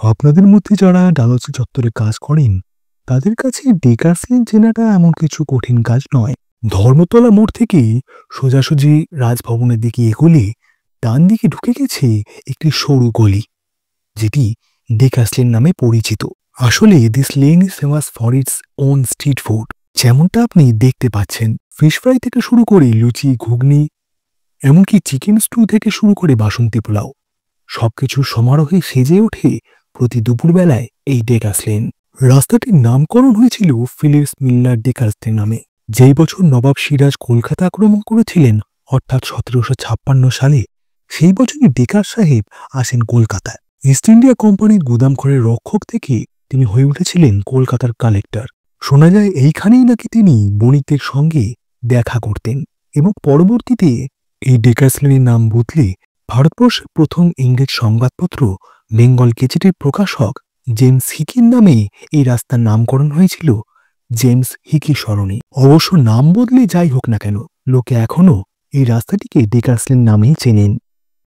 আপনাদের মধ্যে যারা ডালহৌসি চত্বরে কাজ করেন তাদের কাছে ডেকার্স লেন চেনাটা এমন কিছু কঠিন কাজ নয়। ধর্মতলা মোড় থেকে সোজাসুজি রাজভবনের দিকে এগোলে ডান দিকে ঢুকে গেছে একটি সরু গলি, যেটি ডেকার্স লেন নামে পরিচিত। আসলে this lane is famous for its own street food. যেমনটা আপনি দেখতে পাচ্ছেন, ফিশ ফ্রাই থেকে শুরু করে লুচি, ঘুগনি, এমনকি চিকেন স্টু থেকে শুরু করে বাসন্তী পোলাও, সবকিছুর সমারোহে সেজে ওঠে প্রতি দুপুরবেলায় এই ডেকার্স লেন। রাস্তাটির নামকরণ হয়েছিল ফিলিপস মিল্লার ডেকার্স লেন নামে। যেই বছর নবাব সিরাজ কলকাতা আক্রমণ করেছিলেন, অর্থাৎ 1756 সালে, সেই বছরই ডেকার সাহেব আসেন কলকাতায়। ইস্ট ইন্ডিয়া কোম্পানির গুদামঘরের রক্ষক থেকে তিনি হয়ে উঠেছিলেন কলকাতার কালেক্টর। শোনা যায় এইখানেই নাকি তিনি বণিকদের সঙ্গে দেখা করতেন এবং পরবর্তীতে এই ডেকার্স লেনের নাম বদলে ভারতবর্ষের প্রথম ইংরেজ সংবাদপত্র বেঙ্গল গেজেটের প্রকাশক জেমস হিকির নামে এই রাস্তার নামকরণ হয়েছিল জেমস হিকি স্মরণে। অবশ্য নাম বদলে যাই হোক না কেন, লোকে এখনো এই রাস্তাটিকে ডেকার্স লেন নামেই চেনেন।